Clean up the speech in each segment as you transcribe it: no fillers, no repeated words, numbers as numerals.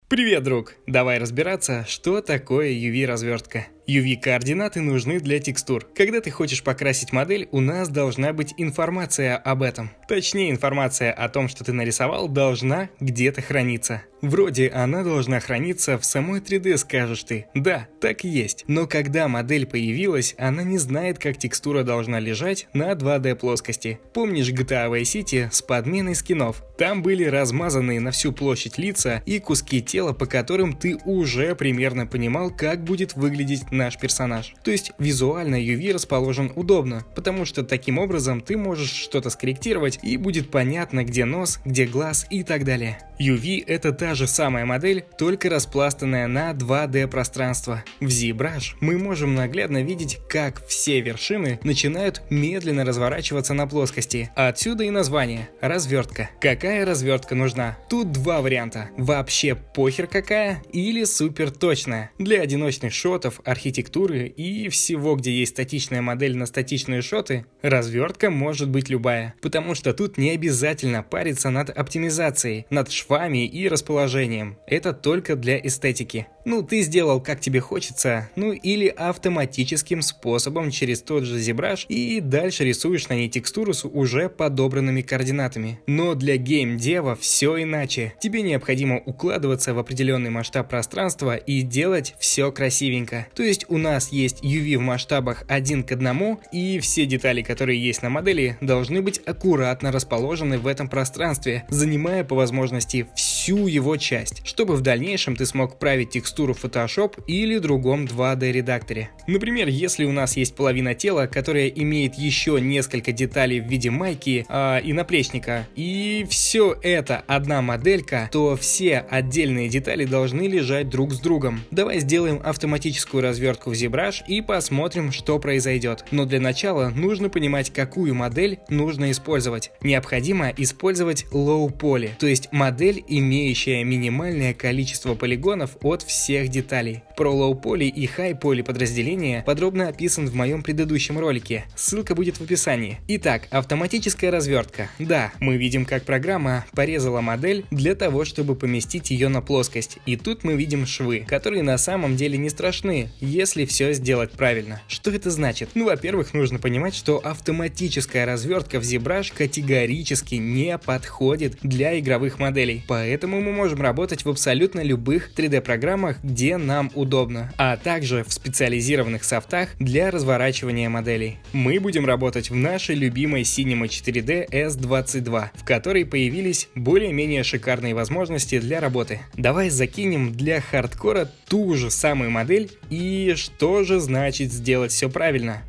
Привет, друг! Давай разбираться, что такое UV-развертка. UV-координаты нужны для текстур. Когда ты хочешь покрасить модель, у нас должна быть информация об этом. Точнее, информация о том, что ты нарисовал, должна где-то храниться. Вроде она должна храниться в самой 3D, скажешь ты. Да, так и есть. Но когда модель появилась, она не знает, как текстура должна лежать на 2D плоскости. Помнишь GTA Vice City с подменой скинов? Там были размазанные на всю площадь лица и куски тела, по которым ты уже примерно понимал, как будет выглядеть наш персонаж. То есть визуально UV расположен удобно, потому что таким образом ты можешь что-то скорректировать и будет понятно, где нос, где глаз и так далее. UV — это та же самая модель, только распластанная на 2D пространство. В ZBrush мы можем наглядно видеть, как все вершины начинают медленно разворачиваться на плоскости. Отсюда и название — развертка. Какая развертка нужна? Тут два варианта: вообще похер какая или супер точная. Для одиночных шотов, архитектуры и всего, где есть статичная модель на статичные шоты, развертка может быть любая, потому что тут не обязательно париться над оптимизацией, над швами и расположением. Это только для эстетики. Ты сделал как тебе хочется, или автоматическим способом через тот же ZBrush и дальше рисуешь на ней текстуру с уже подобранными координатами. Но для геймдева все иначе. Тебе необходимо укладываться в определенный масштаб пространства и делать все красивенько. То есть у нас есть UV в масштабах 1:1, и все детали, которые есть на модели, должны быть аккуратно расположены в этом пространстве, занимая по возможности всю его часть, чтобы в дальнейшем ты смог править текстуру в Photoshop или другом 2D редакторе. Например, если у нас есть половина тела, которая имеет еще несколько деталей в виде майки и наплечника, и все это одна моделька, то все отдельные детали должны лежать друг с другом. Давай сделаем автоматическую развертку в ZBrush и посмотрим, что произойдет. Но для начала нужно понимать, какую модель нужно использовать. Необходимо использовать Low Poly, то есть модель, имеющая минимальное количество полигонов от всех деталей. Про Low Poly и High Poly подразделения подробно описан в моем предыдущем ролике. Ссылка будет в описании. Итак, автоматическая развертка. Да, мы видим, как программа порезала модель для того, чтобы поместить ее на плоскость. И тут мы видим швы, которые на самом деле не страшны, если все сделать правильно. Что это значит? Во-первых, нужно понимать, что автоматическая развертка в ZBrush категорически не подходит для игровых моделей. Поэтому мы можем работать в абсолютно любых 3D-программах, где нам удобно, а также в специализированных софтах для разворачивания моделей. Мы будем работать в нашей любимой Cinema 4D S22, в которой появились более-менее шикарные возможности для работы. Давай закинем для хардкора ту же самую модель, и что же значит сделать все правильно?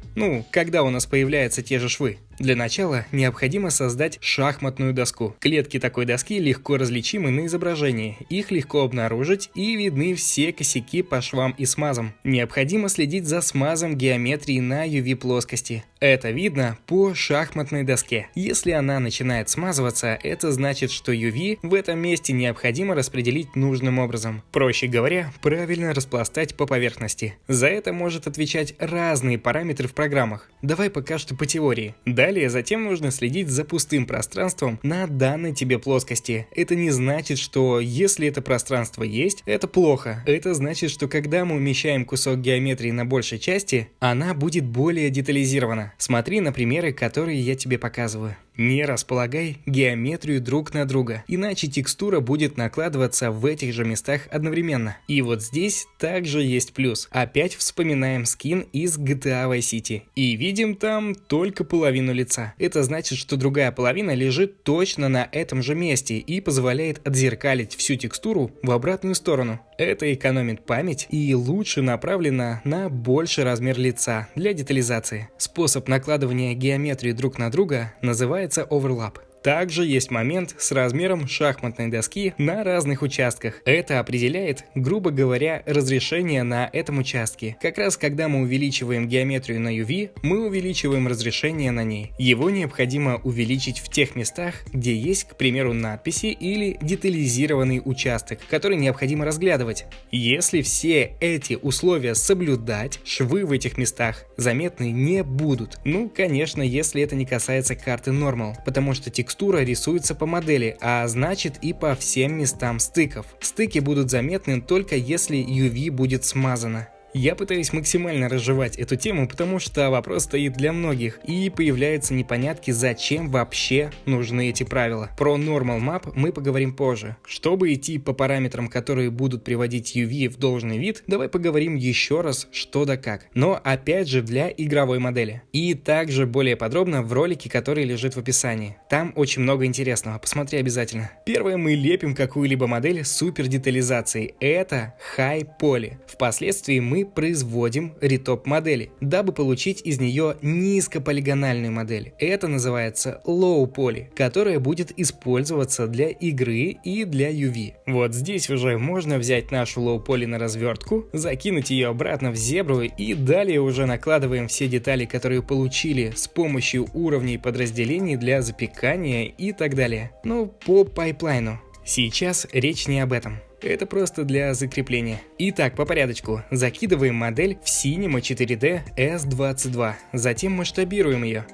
Когда у нас появляются те же швы? Для начала необходимо создать шахматную доску. Клетки такой доски легко различимы на изображении, их легко обнаружить и видны все косяки по швам и смазам. Необходимо следить за смазом геометрии на UV плоскости. Это видно по шахматной доске. Если она начинает смазываться, это значит, что UV в этом месте необходимо распределить нужным образом. Проще говоря, правильно распластать по поверхности. За это может отвечать разные параметры в программах. Давай пока что по теории. Далее затем нужно следить за пустым пространством на данной тебе плоскости. Это не значит, что если это пространство есть, это плохо. Это значит, что когда мы умещаем кусок геометрии на большей части, она будет более детализирована. Смотри на примеры, которые я тебе показываю. Не располагай геометрию друг на друга, иначе текстура будет накладываться в этих же местах одновременно. И вот здесь также есть плюс. Опять вспоминаем скин из GTA Vice City. И видим там только половину лица. Это значит, что другая половина лежит точно на этом же месте и позволяет отзеркалить всю текстуру в обратную сторону. Это экономит память и лучше направлено на больший размер лица для детализации. Способ накладывания геометрии друг на друга называется оверлап. Также есть момент с размером шахматной доски на разных участках. Это определяет, грубо говоря, разрешение на этом участке. Как раз когда мы увеличиваем геометрию на UV, мы увеличиваем разрешение на ней. Его необходимо увеличить в тех местах, где есть, к примеру, надписи или детализированный участок, который необходимо разглядывать. Если все эти условия соблюдать, швы в этих местах заметны не будут. Конечно, если это не касается карты Normal, потому что текстура текстура рисуется по модели, а значит и по всем местам стыков. Стыки будут заметны только если UV будет смазано. Я пытаюсь максимально разжевать эту тему, потому что вопрос стоит для многих, и появляются непонятки, зачем вообще нужны эти правила. Про Normal Map мы поговорим позже. Чтобы идти по параметрам, которые будут приводить UV в должный вид, давай поговорим еще раз что да как. Но опять же для игровой модели. И также более подробно в ролике, который лежит в описании. Там очень много интересного, посмотри обязательно. Первое, мы лепим какую-либо модель с супер детализацией. Это High Poly. Впоследствии мы производим ретоп модели, дабы получить из нее низкополигональную модель. Это называется Low Poly, которая будет использоваться для игры и для UV. Вот здесь уже можно взять нашу Low Poly на развертку, закинуть ее обратно в зебру и далее уже накладываем все детали, которые получили с помощью уровней подразделений для запекания и так далее. Ну, по пайплайну. Сейчас речь не об этом. Это просто для закрепления. Итак, по порядочку. Закидываем модель в Cinema 4D S22. Затем масштабируем ее.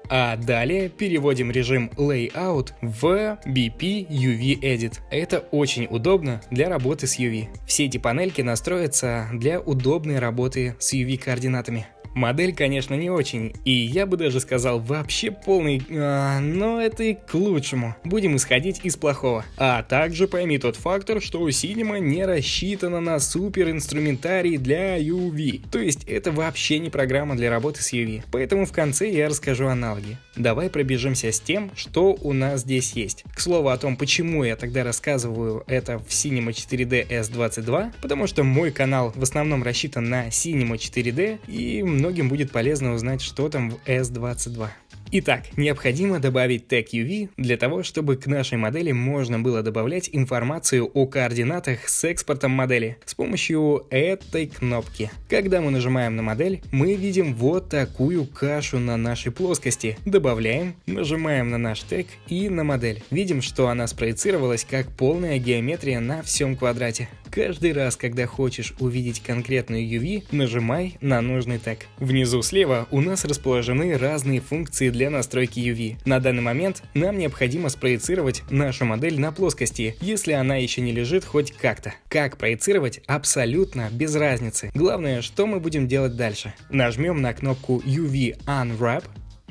А далее переводим режим Layout в BP UV Edit. Это очень удобно для работы с UV. Все эти панельки настроятся для удобной работы с UV координатами. Модель, конечно, не очень, и я бы даже сказал вообще полный, но это и к лучшему. Будем исходить из плохого. А также пойми тот фактор, что Cinema не рассчитана на супер инструментарий для UV. То есть это вообще не программа для работы с UV. Поэтому в конце я расскажу аналоги. Давай пробежимся с тем, что у нас здесь есть. К слову о том, почему я тогда рассказываю это в Cinema 4D S22, потому что мой канал в основном рассчитан на Cinema 4D, и многим будет полезно узнать, что там в S22. Итак, необходимо добавить тег UV для того, чтобы к нашей модели можно было добавлять информацию о координатах с экспортом модели с помощью этой кнопки. Когда мы нажимаем на модель, мы видим вот такую кашу на нашей плоскости. Добавляем, нажимаем на наш тег и на модель. Видим, что она спроецировалась как полная геометрия на всем квадрате. Каждый раз, когда хочешь увидеть конкретную UV, нажимай на нужный тег. Внизу слева у нас расположены разные функции для настройки UV. На данный момент нам необходимо спроецировать нашу модель на плоскости, если она еще не лежит хоть как-то. Как проецировать, абсолютно без разницы. Главное, что мы будем делать дальше. Нажмем на кнопку UV Unwrap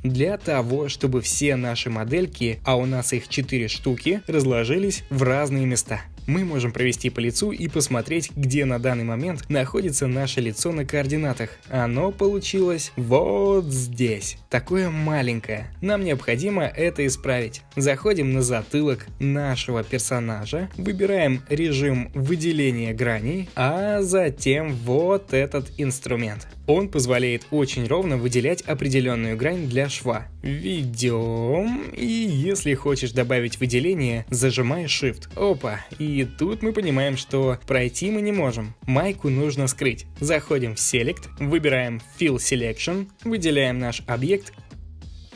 для того, чтобы все наши модельки, а у нас их 4 штуки, разложились в разные места. Мы можем провести по лицу и посмотреть, где на данный момент находится наше лицо на координатах. Оно получилось вот здесь. Такое маленькое. Нам необходимо это исправить. Заходим на затылок нашего персонажа, выбираем режим выделения граней, а затем вот этот инструмент. Он позволяет очень ровно выделять определенную грань для шва. Ведем, и если хочешь добавить выделение, зажимай Shift. Опа, и тут мы понимаем, что пройти мы не можем. Майку нужно скрыть. Заходим в Select, выбираем Fill Selection, выделяем наш объект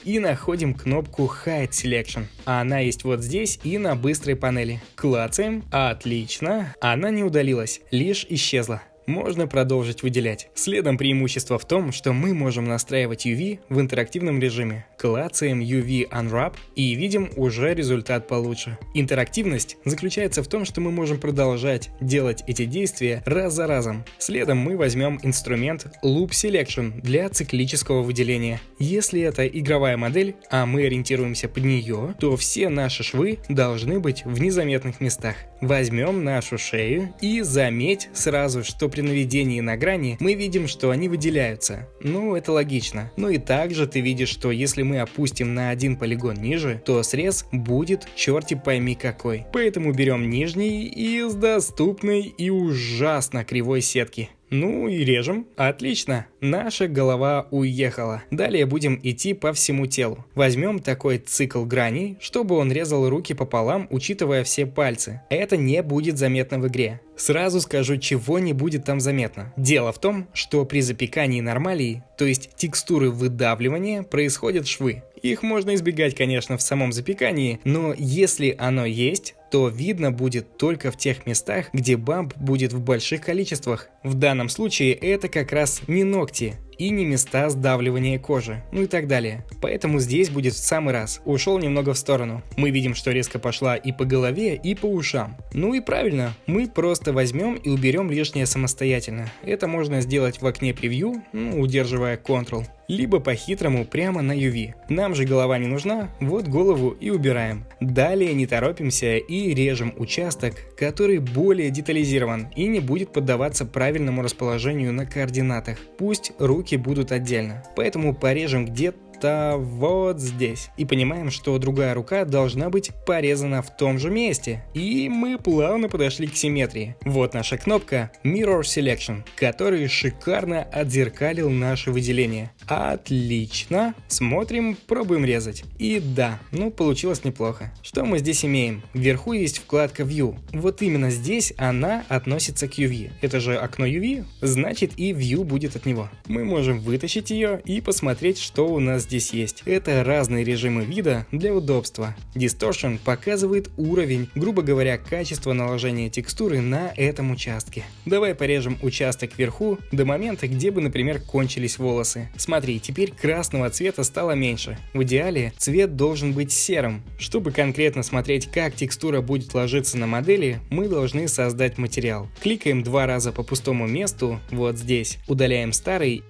и находим кнопку Hide Selection. Она есть вот здесь и на быстрой панели. Клацаем. Отлично. Она не удалилась, лишь исчезла. Можно продолжить выделять. Следом преимущество в том, что мы можем настраивать UV в интерактивном режиме. Клацаем UV Unwrap и видим уже результат получше. Интерактивность заключается в том, что мы можем продолжать делать эти действия раз за разом. Следом мы возьмем инструмент Loop Selection для циклического выделения. Если это игровая модель, а мы ориентируемся под нее, то все наши швы должны быть в незаметных местах. Возьмем нашу шею и заметь сразу, что при наведении на грани мы видим, что они выделяются. Ну, это логично. Ну и также ты видишь, что если мы опустим на один полигон ниже, то срез будет черти пойми какой. Поэтому берем нижний из доступной и ужасно кривой сетки. Ну и режем. Отлично, наша голова уехала. Далее будем идти по всему телу. Возьмем такой цикл граней, чтобы он резал руки пополам, учитывая все пальцы. Это не будет заметно в игре. Сразу скажу, чего не будет там заметно. Дело в том, что при запекании нормалии, то есть текстуры выдавливания, происходят швы. Их можно избегать, конечно, в самом запекании, но если оно есть, то видно будет только в тех местах, где бамп будет в больших количествах. В данном случае это как раз не ногти. и не места сдавливания кожи, ну и так далее. Поэтому здесь будет в самый раз. Ушел немного в сторону. Мы видим, что резко пошла и по голове, и по ушам. Ну и правильно, мы просто возьмем и уберем лишнее самостоятельно. Это можно сделать в окне превью, удерживая Ctrl. Либо по-хитрому прямо на UV. Нам же голова не нужна, вот голову и убираем. Далее не торопимся и режем участок, который более детализирован и не будет поддаваться правильному расположению на координатах. Пусть руки будут отдельно. Поэтому порежем где-то вот здесь. И понимаем, что другая рука должна быть порезана в том же месте. И мы плавно подошли к симметрии. Вот наша кнопка Mirror Selection, который шикарно отзеркалил наше выделение. Отлично. Смотрим, пробуем резать. И да, получилось неплохо. Что мы здесь имеем? Вверху есть вкладка View. Вот именно здесь она относится к UV. Это же окно UV, значит и View будет от него. Мы можем вытащить ее и посмотреть, что у нас здесь есть. Это разные режимы вида для удобства. Distortion показывает уровень, грубо говоря, качество наложения текстуры на этом участке. Давай порежем участок вверху до момента, где бы, например, кончились волосы. Смотри, теперь красного цвета стало меньше. В идеале цвет должен быть серым. Чтобы конкретно смотреть, как текстура будет ложиться на модели, мы должны создать материал. Кликаем 2 раза по пустому месту, вот здесь, удаляем старый,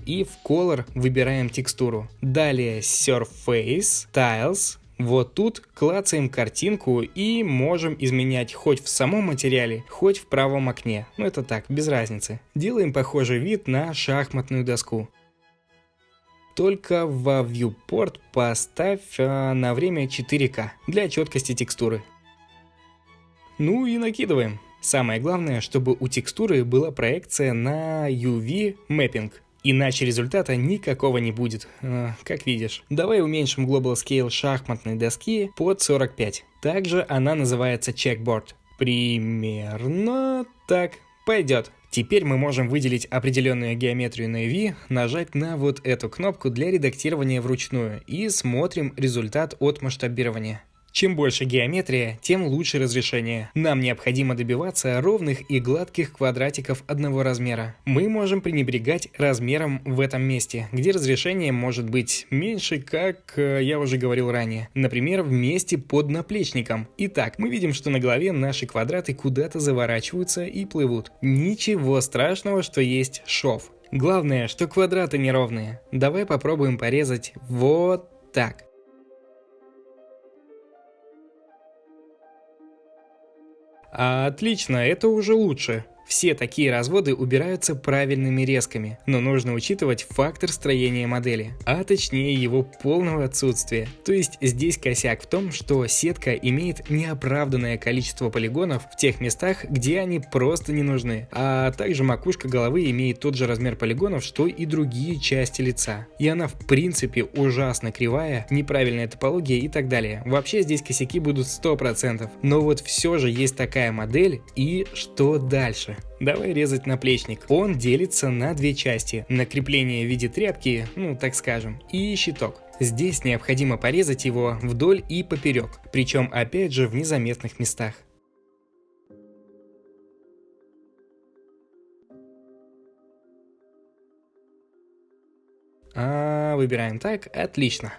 и в Color выбираем текстуру. Далее Surface, Tiles. Вот тут клацаем картинку и можем изменять хоть в самом материале, хоть в правом окне. Это так, без разницы. Делаем похожий вид на шахматную доску. Только во Viewport поставь на время 4К для четкости текстуры. Ну и накидываем. Самое главное, чтобы у текстуры была проекция на UV Mapping. Иначе результата никакого не будет, как видишь. Давай уменьшим Global Scale шахматной доски под 45. Также она называется Checkboard. Примерно так пойдет. Теперь мы можем выделить определенную геометрию на UV, нажать на вот эту кнопку для редактирования вручную и смотрим результат от масштабирования. Чем больше геометрия, тем лучше разрешение. Нам необходимо добиваться ровных и гладких квадратиков одного размера. Мы можем пренебрегать размером в этом месте, где разрешение может быть меньше, как я уже говорил ранее. Например, в месте под наплечником. Итак, мы видим, что на голове наши квадраты куда-то заворачиваются и плывут. Ничего страшного, что есть шов. Главное, что квадраты неровные. Давай попробуем порезать вот так. Отлично, это уже лучше. Все такие разводы убираются правильными резками, но нужно учитывать фактор строения модели, а точнее его полного отсутствия. То есть здесь косяк в том, что сетка имеет неоправданное количество полигонов в тех местах, где они просто не нужны, а также макушка головы имеет тот же размер полигонов, что и другие части лица. И она в принципе ужасно кривая, неправильная топология и так далее. Вообще здесь косяки будут 100%, но вот все же есть такая модель, и что дальше? Давай резать наплечник. Он делится на 2 части. На крепление в виде тряпки, так скажем, и щиток. Здесь необходимо порезать его вдоль и поперек, причем опять же в незаметных местах. Выбираем так, отлично.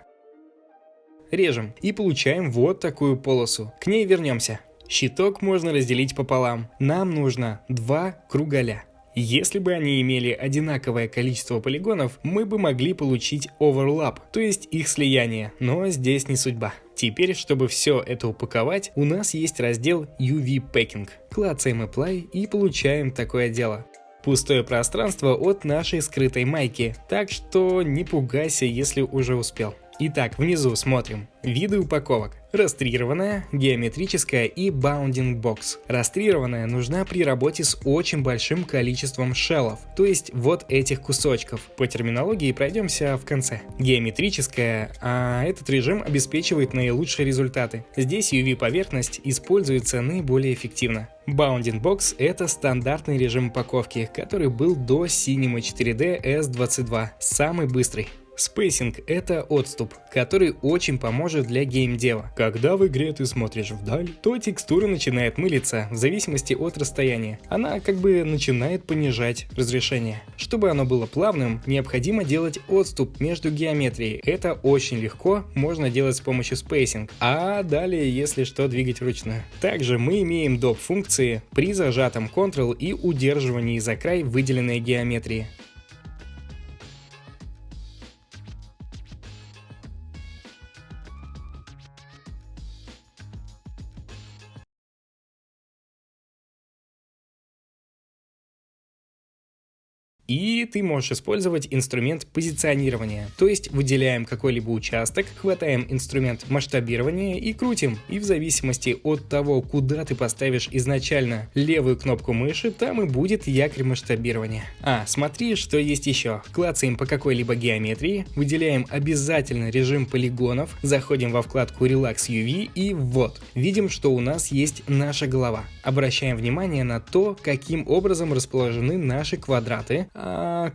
Режем и получаем вот такую полосу. К ней вернемся. Щиток можно разделить пополам. Нам нужно 2 круголя. Если бы они имели одинаковое количество полигонов, мы бы могли получить overlap, то есть их слияние, но здесь не судьба. Теперь, чтобы все это упаковать, у нас есть раздел UV Packing. Клацаем Apply и получаем такое дело. Пустое пространство от нашей скрытой майки, так что не пугайся, если уже успел. Итак, внизу смотрим. Виды упаковок. Растрированная, геометрическая и bounding box. Растрированная нужна при работе с очень большим количеством шеллов, то есть вот этих кусочков. По терминологии пройдемся в конце. Геометрическая, этот режим обеспечивает наилучшие результаты. Здесь UV-поверхность используется наиболее эффективно. Bounding Box — это стандартный режим упаковки, который был до Cinema 4D S22, самый быстрый. Спейсинг — это отступ, который очень поможет для геймдева. Когда в игре ты смотришь вдаль, то текстура начинает мылиться в зависимости от расстояния. Она как бы начинает понижать разрешение. Чтобы оно было плавным, необходимо делать отступ между геометрией. Это очень легко, можно делать с помощью спейсинг, а далее, если что, двигать вручную. Также мы имеем доп. Функции при зажатом Ctrl и удерживании за край выделенной геометрии. И ты можешь использовать инструмент позиционирования, то есть выделяем какой-либо участок, хватаем инструмент масштабирования и крутим. И в зависимости от того, куда ты поставишь изначально левую кнопку мыши, там и будет якорь масштабирования. Смотри, что есть еще. Клацаем по какой-либо геометрии, выделяем обязательно режим полигонов, заходим во вкладку Relax UV и вот, видим, что у нас есть наша голова. Обращаем внимание на то, каким образом расположены наши квадраты.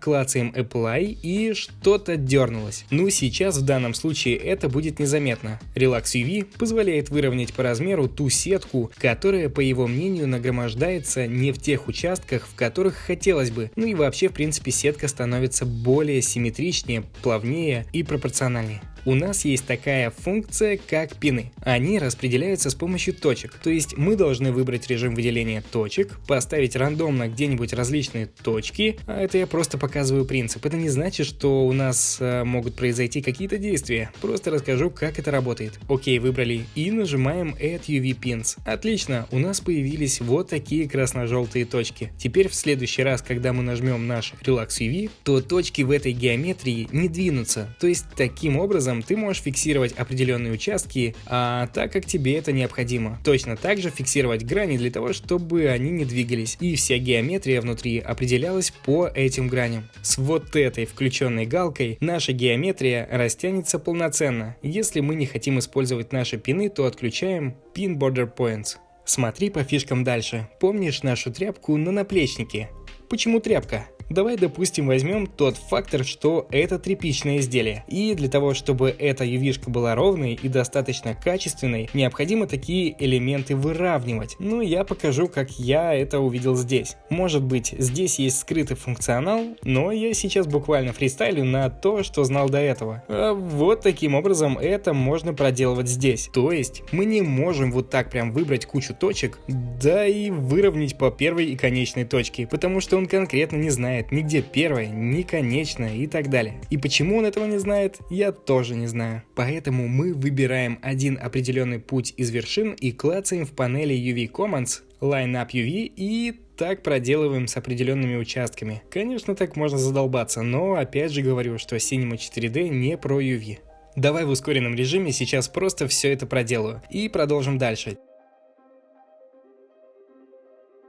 Клацаем Apply и что-то дернулось. Сейчас в данном случае это будет незаметно. Relax UV позволяет выровнять по размеру ту сетку, которая, по его мнению, нагромождается не в тех участках, в которых хотелось бы. И вообще, в принципе, сетка становится более симметричнее, плавнее и пропорциональнее. У нас есть такая функция, как пины. Они распределяются с помощью точек. То есть мы должны выбрать режим выделения точек, поставить рандомно где-нибудь различные точки. Это я просто показываю принцип. Это не значит, что у нас могут произойти какие-то действия. Просто расскажу, как это работает. Окей, выбрали и нажимаем Add UV Pins. Отлично, у нас появились вот такие красно-желтые точки. Теперь в следующий раз, когда мы нажмем наш Relax UV, то точки в этой геометрии не двинутся. То есть таким образом ты можешь фиксировать определенные участки, так как тебе это необходимо. Точно так же фиксировать грани для того, чтобы они не двигались. И вся геометрия внутри определялась по этим граням. С вот этой включенной галкой наша геометрия растянется полноценно. Если мы не хотим использовать наши пины, то отключаем Pin Border Points. Смотри по фишкам дальше. Помнишь нашу тряпку на наплечнике? Почему тряпка? Давай, допустим, возьмем тот фактор, что это тряпичное изделие. И для того, чтобы эта UV-шка была ровной и достаточно качественной, необходимо такие элементы выравнивать. Я покажу, как я это увидел здесь. Может быть, здесь есть скрытый функционал, но я сейчас буквально фристайлю на то, что знал до этого. Вот таким образом это можно проделывать здесь. То есть мы не можем вот так прям выбрать кучу точек, да и выровнять по первой и конечной точке, потому что он конкретно не знает ни где первая, ни конечная и так далее. И почему он этого не знает, я тоже не знаю. Поэтому мы выбираем один определенный путь из вершин и клацаем в панели UV Commands Line Up UV и так проделываем с определенными участками. Конечно, так можно задолбаться, но опять же говорю, что Cinema 4D не про UV. Давай в ускоренном режиме сейчас просто все это проделаю и продолжим дальше.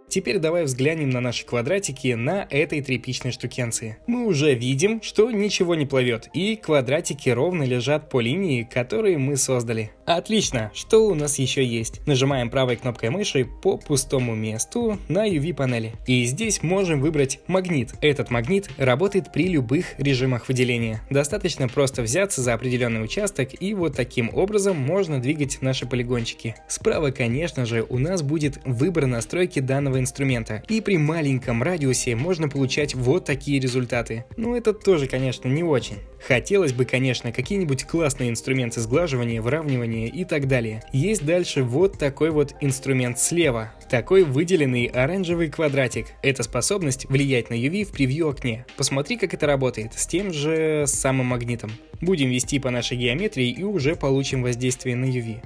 Теперь давай взглянем на наши квадратики на этой тряпичной штукенции. Мы уже видим, что ничего не плывет, и квадратики ровно лежат по линии, которые мы создали. Отлично, что у нас еще есть? Нажимаем правой кнопкой мыши по пустому месту на UV панели. И здесь можем выбрать магнит. Этот магнит работает при любых режимах выделения. Достаточно просто взяться за определенный участок, и вот таким образом можно двигать наши полигончики. Справа, конечно же, у нас будет выбор настройки данного инструмента, и при маленьком радиусе можно получать вот такие результаты. Это тоже, конечно, не очень. Хотелось бы, конечно, какие-нибудь классные инструменты сглаживания, выравнивания и так далее. Есть дальше вот такой вот инструмент слева. Такой выделенный оранжевый квадратик. Это способность влиять на UV в превью окне. Посмотри, как это работает с тем же самым магнитом. Будем вести по нашей геометрии и уже получим воздействие на UV.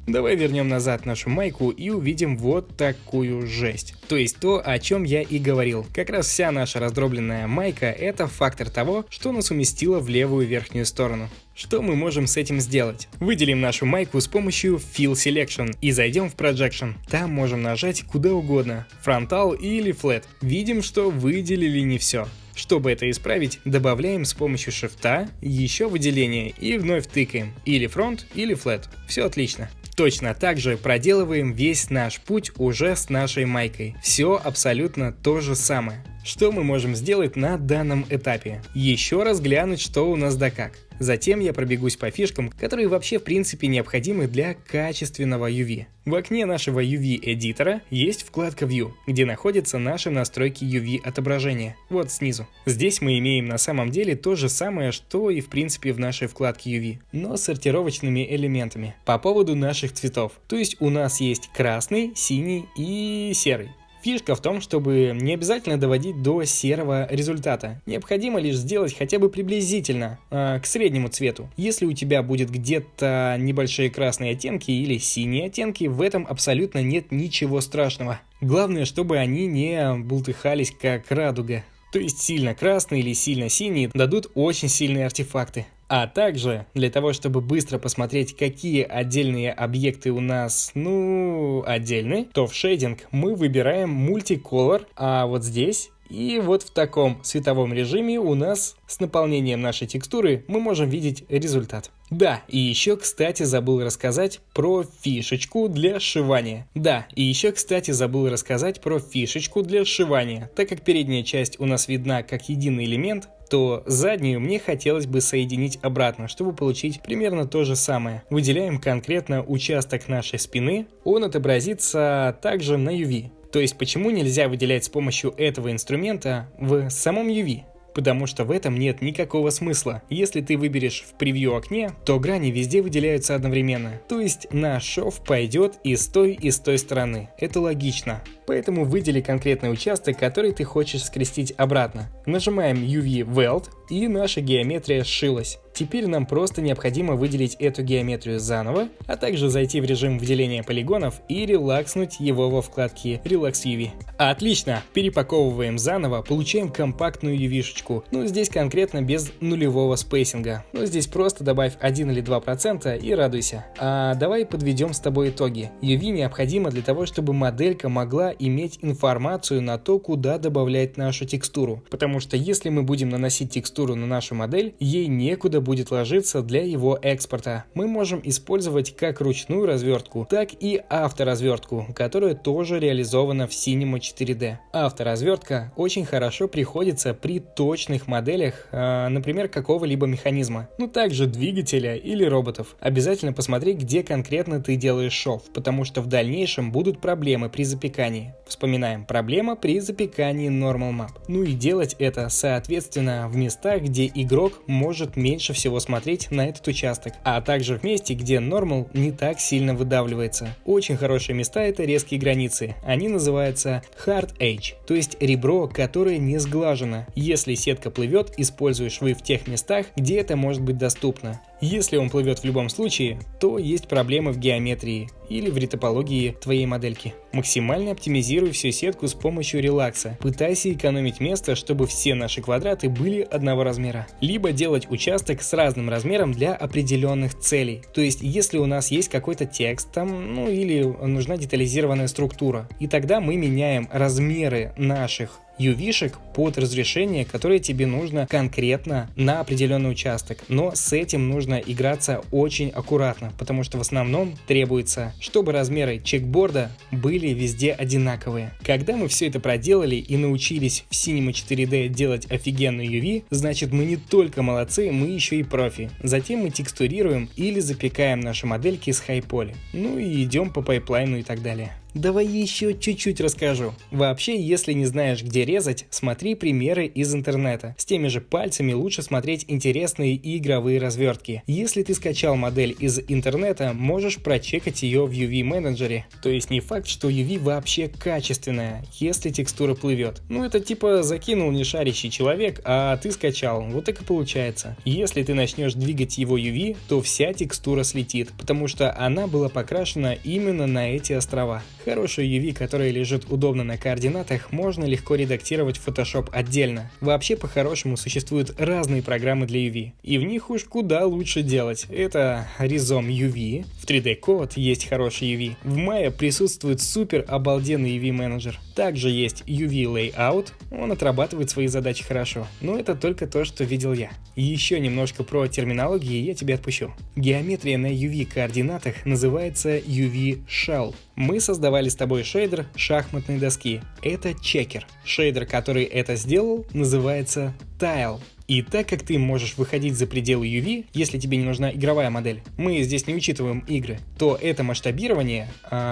Давай вернем назад нашу майку и увидим вот такую жесть. То есть то, о чем я и говорил. Как раз вся наша раздробленная майка — это фактор того, что нас уместило в левую верхнюю сторону. Что мы можем с этим сделать? Выделим нашу майку с помощью Fill Selection и зайдем в Projection. Там можем нажать куда угодно, фронтал или Flat. Видим, что выделили не все. Чтобы это исправить, добавляем с помощью Shift еще выделение и вновь тыкаем или Front, или Flat. Все отлично. Точно так же проделываем весь наш путь уже с нашей майкой. Все абсолютно то же самое. Что мы можем сделать на данном этапе? Еще раз глянуть, что у нас да как. Затем я пробегусь по фишкам, которые вообще в принципе необходимы для качественного UV. В окне нашего UV-эдитора есть вкладка View, где находятся наши настройки UV отображения. Вот снизу. Здесь мы имеем на самом деле то же самое, что и в принципе в нашей вкладке UV, но с сортировочными элементами. По поводу наших цветов. То есть у нас есть красный, синий и серый. Фишка в том, чтобы не обязательно доводить до серого результата. Необходимо лишь сделать хотя бы приблизительно к среднему цвету. Если у тебя будет где-то небольшие красные оттенки или синие оттенки, в этом абсолютно нет ничего страшного. Главное, чтобы они не бултыхались как радуга. То есть сильно красный или сильно синий дадут очень сильные артефакты. А также, для того, чтобы быстро посмотреть, какие отдельные объекты у нас, отдельны, то в шейдинг мы выбираем Multicolor, а вот здесь и вот в таком световом режиме у нас с наполнением нашей текстуры мы можем видеть результат. Да, и еще, кстати, забыл рассказать про фишечку для сшивания. Так как передняя часть у нас видна как единый элемент, то заднюю мне хотелось бы соединить обратно, чтобы получить примерно то же самое. Выделяем конкретно участок нашей спины, он отобразится также на UV. То есть почему нельзя выделять с помощью этого инструмента в самом UV? Потому что в этом нет никакого смысла. Если ты выберешь в превью окне, то грани везде выделяются одновременно. То есть наш шов пойдет и с той стороны. Это логично. Поэтому выдели конкретный участок, который ты хочешь скрестить обратно. Нажимаем UV Weld, и наша геометрия сшилась. Теперь нам просто необходимо выделить эту геометрию заново, а также зайти в режим выделения полигонов и релакснуть его во вкладке Relax UV. Отлично! Перепаковываем заново, получаем компактную UV-шечку. Здесь конкретно без нулевого спейсинга. Здесь просто добавь 1 или 2% и радуйся. А давай подведем с тобой итоги. UV необходимо для того, чтобы моделька могла иметь информацию на то, куда добавлять нашу текстуру. Потому что если мы будем наносить текстуру на нашу модель, ей некуда будет ложиться для его экспорта. Мы можем использовать как ручную развертку, так и авторазвертку, которая тоже реализована в Cinema 4D. Авторазвертка очень хорошо приходится при точных моделях, например, какого-либо механизма, также двигателя или роботов. Обязательно посмотри, где конкретно ты делаешь шов, потому что в дальнейшем будут проблемы при запекании. Вспоминаем, проблема при запекании Normal Map. И делать это, соответственно, в местах, где игрок может меньше всего смотреть на этот участок, а также в месте, где Normal не так сильно выдавливается. Очень хорошие места — это резкие границы. Они называются Hard Edge, то есть ребро, которое не сглажено. Если сетка плывет, используй швы в тех местах, где это может быть доступно. Если он плывет в любом случае, то есть проблемы в геометрии или в ретопологии твоей модельки. Максимально оптимизируй всю сетку с помощью релакса. Пытайся экономить место, чтобы все наши квадраты были одного размера. Либо делать участок с разным размером для определенных целей. То есть, если у нас есть какой-то текст там, или нужна детализированная структура. И тогда мы меняем размеры наших UV-шек под разрешение, которое тебе нужно конкретно на определенный участок. Но с этим нужно играться очень аккуратно, потому что в основном требуется, чтобы размеры чекборда были везде одинаковые. Когда мы все это проделали и научились в Cinema 4D делать офигенный UV, значит мы не только молодцы, мы еще и профи. Затем мы текстурируем или запекаем наши модельки с хай-поли. И идем по пайплайну и так далее. Давай еще чуть-чуть расскажу. Вообще, если не знаешь, где резать, смотри примеры из интернета. С теми же пальцами лучше смотреть интересные и игровые развертки. Если ты скачал модель из интернета, можешь прочекать ее в UV-менеджере. То есть не факт, что UV вообще качественная, если текстура плывет. Это типа закинул не шарящий человек, а ты скачал. Вот так и получается. Если ты начнешь двигать его UV, то вся текстура слетит, потому что она была покрашена именно на эти острова. Хорошую UV, которая лежит удобно на координатах, можно легко редактировать в Photoshop отдельно. Вообще, по-хорошему, существуют разные программы для UV, и в них уж куда лучше делать. Это Rizom UV, в 3D Code есть хороший UV, в Maya присутствует супер обалденный UV менеджер. Также есть UV Layout, он отрабатывает свои задачи хорошо, но это только то, что видел я. И еще немножко про терминологию я тебе отпущу. Геометрия на UV координатах называется UV Shell. Мы создавали с тобой шейдер шахматной доски. Это чекер. Шейдер, который это сделал, называется Tile. И так как ты можешь выходить за пределы UV, если тебе не нужна игровая модель, мы здесь не учитываем игры, то это масштабирование,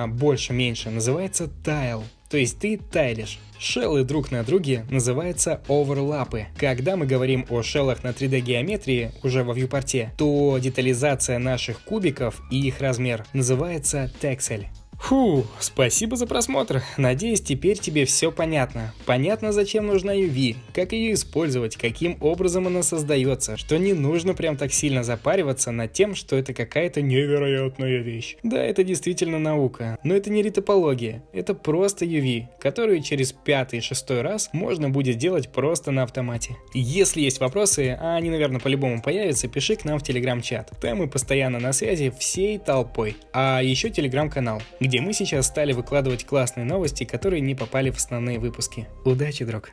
больше-меньше, называется Tile. То есть ты тайлишь. Шеллы друг на друге называются оверлапы. Когда мы говорим о шеллах на 3D геометрии уже во вьюпорте, то детализация наших кубиков и их размер называется тексель. Фу, спасибо за просмотр. Надеюсь, теперь тебе все понятно. Понятно, зачем нужна UV, как ее использовать, каким образом она создается, что не нужно прям так сильно запариваться над тем, что это какая-то невероятная вещь. Да, это действительно наука, но это не литопология, это просто UV, которую через 5-6 раз можно будет делать просто на автомате. Если есть вопросы, а они, наверное, по-любому появятся, пиши к нам в телеграм-чат. Там мы постоянно на связи всей толпой. А еще телеграм-канал, где мы сейчас стали выкладывать классные новости, которые не попали в основные выпуски. Удачи, друг!